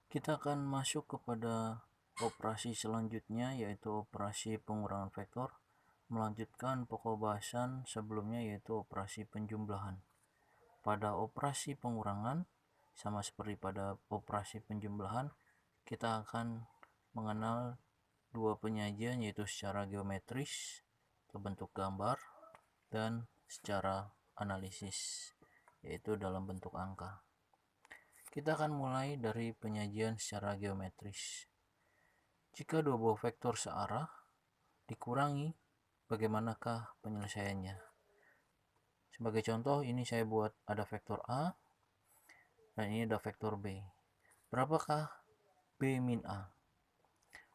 Kita akan masuk kepada operasi selanjutnya, yaitu operasi pengurangan vektor, melanjutkan pokok bahasan sebelumnya, yaitu operasi penjumlahan. Pada operasi pengurangan, sama seperti pada operasi penjumlahan, kita akan mengenal dua penyajian, yaitu secara geometris atau bentuk gambar, dan secara analisis, yaitu dalam bentuk angka. Kita akan mulai dari penyajian secara geometris. Jika dua buah vektor searah dikurangi, bagaimanakah penyelesaiannya? Sebagai contoh, ini saya buat ada vektor A dan ini ada vektor B. Berapakah B min A?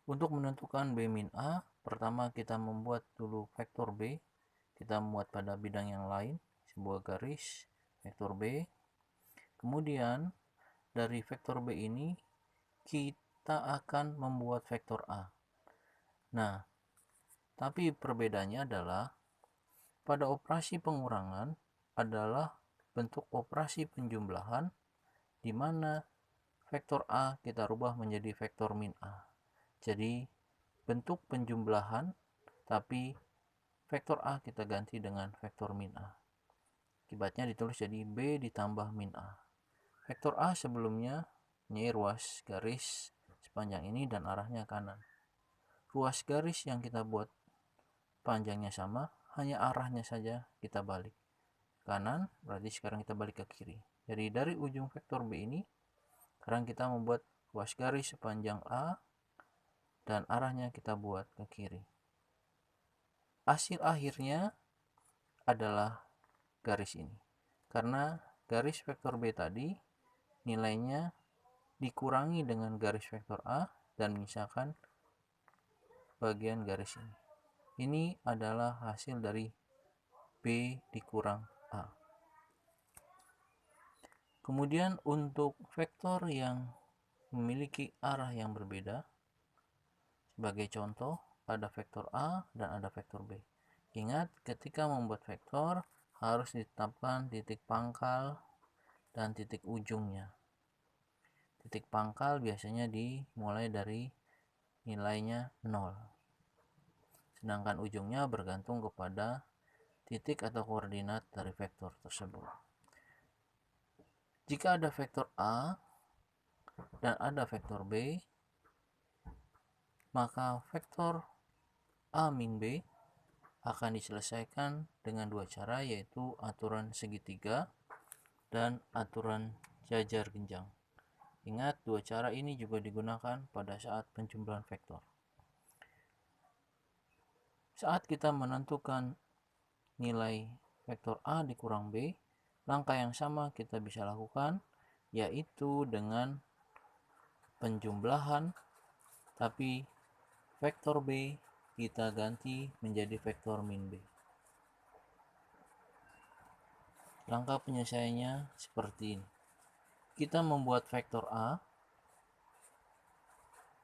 Untuk menentukan B min A, pertama kita membuat dulu vektor B. Kita membuat pada bidang yang lain, sebuah garis vektor B. Kemudian dari vektor B ini kita akan membuat vektor A. Nah, tapi perbedaannya adalah pada operasi pengurangan adalah bentuk operasi penjumlahan di mana vektor A kita rubah menjadi vektor min A. Jadi bentuk penjumlahan tapi vektor A kita ganti dengan vektor min A. Akibatnya ditulis jadi B ditambah min A. Vektor A sebelumnya punya ruas garis sepanjang ini dan arahnya kanan. Ruas garis yang kita buat panjangnya sama, hanya arahnya saja kita balik. Kanan berarti sekarang kita balik ke kiri. Jadi dari ujung vektor B ini, sekarang kita membuat ruas garis sepanjang A dan arahnya kita buat ke kiri. Hasil akhirnya adalah garis ini. Karena garis vektor B tadi nilainya dikurangi dengan garis vektor A dan menyisakan bagian garis ini. Ini adalah hasil dari B dikurang A. Kemudian untuk vektor yang memiliki arah yang berbeda, sebagai contoh ada vektor A dan ada vektor B. Ingat, ketika membuat vektor harus ditetapkan titik pangkal dan titik ujungnya. Titik pangkal biasanya dimulai dari nilainya 0. Sedangkan ujungnya bergantung kepada titik atau koordinat dari vektor tersebut. Jika ada vektor A dan ada vektor B, maka vektor A min B akan diselesaikan dengan dua cara, yaitu aturan segitiga dan aturan jajar genjang. Ingat, dua cara ini juga digunakan pada saat penjumlahan vektor. Saat kita menentukan nilai vektor A dikurang B, langkah yang sama kita bisa lakukan, yaitu dengan penjumlahan, tapi vektor B kita ganti menjadi vektor min B. Langkah penyelesaiannya seperti ini. Kita membuat vektor A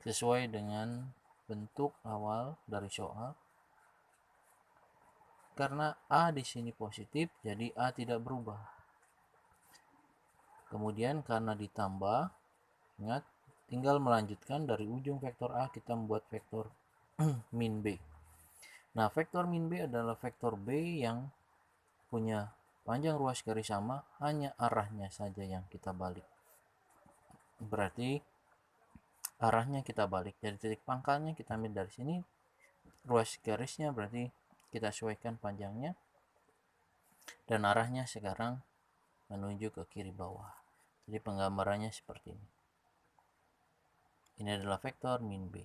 sesuai dengan bentuk awal dari soal. Karena A di sini positif, jadi A tidak berubah. Kemudian karena ditambah, ingat, tinggal melanjutkan dari ujung vektor A kita membuat vektor min B. Nah, vektor min B adalah vektor B yang punya panjang ruas garis sama, hanya arahnya saja yang kita balik. Berarti arahnya kita balik. Jadi titik pangkalnya kita ambil dari sini, ruas garisnya berarti kita sesuaikan panjangnya, dan arahnya sekarang menuju ke kiri bawah. Jadi penggambarannya seperti ini. Ini adalah vektor min B.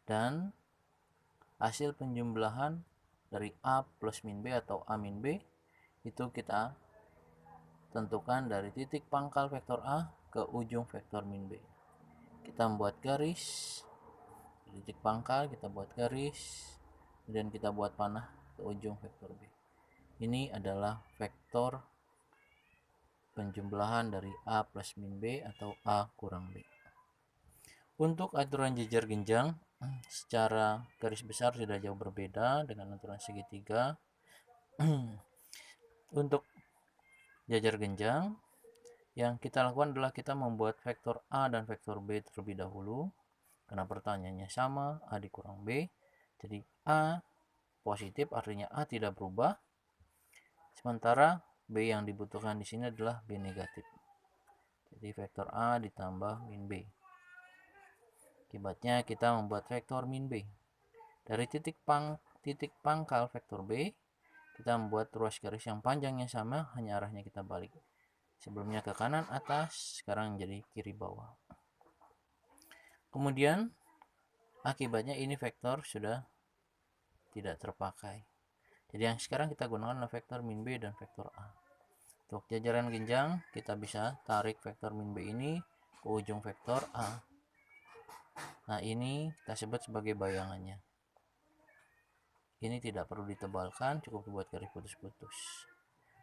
Dan hasil penjumlahan dari A plus min B atau A min B itu kita tentukan dari titik pangkal vektor A ke ujung vektor min B. Kita membuat garis, di titik pangkal kita buat garis, kemudian kita buat panah ke ujung vektor B. Ini adalah vektor penjumlahan dari A plus min B atau A kurang B. Untuk aturan jajar genjang, secara garis besar sudah jauh berbeda dengan aturan segitiga. Untuk jajar genjang, Yang kita lakukan adalah kita membuat vektor A dan vektor B terlebih dahulu. Karena pertanyaannya sama, A dikurang B. Jadi A positif artinya A tidak berubah. Sementara B yang dibutuhkan di sini adalah B negatif. Jadi vektor A ditambah min B. Akibatnya kita membuat vektor min B. Dari titik pangkal vektor B, kita membuat ruas garis yang panjangnya sama, hanya arahnya kita balik. Sebelumnya ke kanan atas, sekarang jadi kiri bawah. Kemudian akibatnya ini vektor sudah tidak terpakai. Jadi yang sekarang kita gunakan adalah vektor min B dan vektor A. Untuk jajaran genjang, kita bisa tarik vektor min B ini ke ujung vektor A. Nah, ini kita sebut sebagai bayangannya. Ini tidak perlu ditebalkan, cukup dibuat garis putus-putus.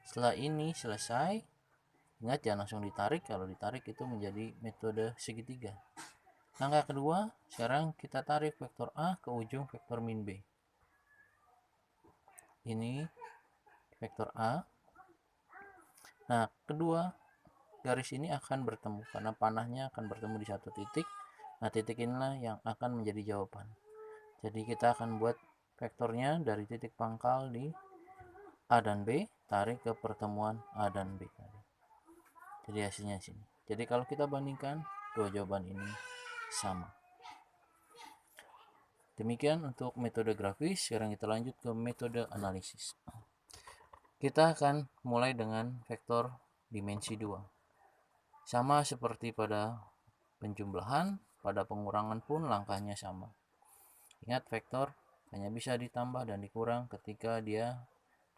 Setelah ini selesai, ingat jangan langsung ditarik, kalau ditarik itu menjadi metode segitiga. Langkah kedua, sekarang kita tarik vektor A ke ujung vektor min B. Ini vektor A. Nah, kedua garis ini akan bertemu karena panahnya akan bertemu di satu titik. Nah, titik inilah yang akan menjadi jawaban. Jadi kita akan buat vektornya dari titik pangkal di A dan B, tarik ke pertemuan A dan B tadi. Jadi hasilnya sini. Jadi kalau kita bandingkan, dua jawaban ini sama. Demikian untuk metode grafis. Sekarang kita lanjut ke metode analisis. Kita akan mulai dengan vektor dimensi 2. Sama seperti pada penjumlahan, pada pengurangan pun langkahnya sama. Ingat, vektor hanya bisa ditambah dan dikurang ketika dia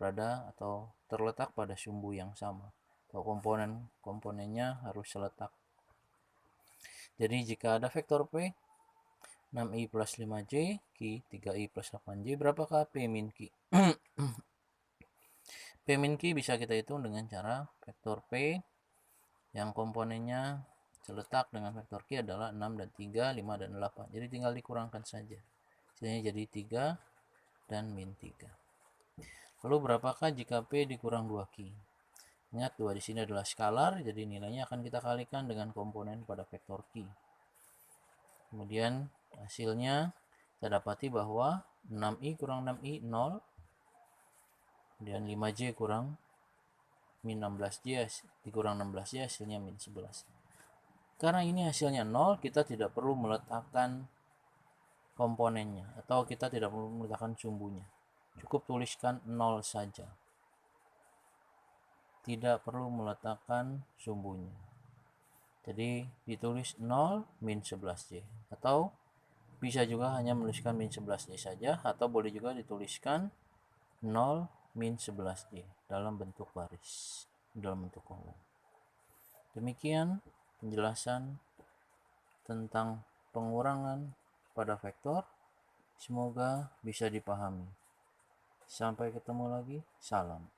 berada atau terletak pada sumbu yang sama, atau komponennya harus seletak. Jadi jika ada vektor P 6i plus 5j, Q 3i plus 8j, berapakah P min Q? P min Q bisa kita hitung dengan cara vektor P yang komponennya seletak dengan vektor Q adalah 6 dan 3, 5 dan 8. Jadi tinggal dikurangkan saja. Hasilnya jadi 3 dan min 3. Lalu berapakah jika P dikurang 2Q? Ingat, 2 di sini adalah skalar, jadi nilainya akan kita kalikan dengan komponen pada vektor Q. Kemudian hasilnya kita dapati bahwa 6i kurang 6i 0, kemudian 5j kurang min 16j dikurang 16j hasilnya min 11. Karena ini hasilnya 0, kita tidak perlu meletakkan komponennya atau kita tidak perlu meletakkan sumbunya. Cukup tuliskan 0 saja. Tidak perlu meletakkan sumbunya. Jadi ditulis 0 min 11j, atau bisa juga hanya menuliskan min 11j saja, atau boleh juga dituliskan 0 min 11j dalam bentuk baris, dalam bentuk kolom. Demikian penjelasan tentang pengurangan pada vektor. Semoga bisa dipahami. Sampai ketemu lagi. Salam.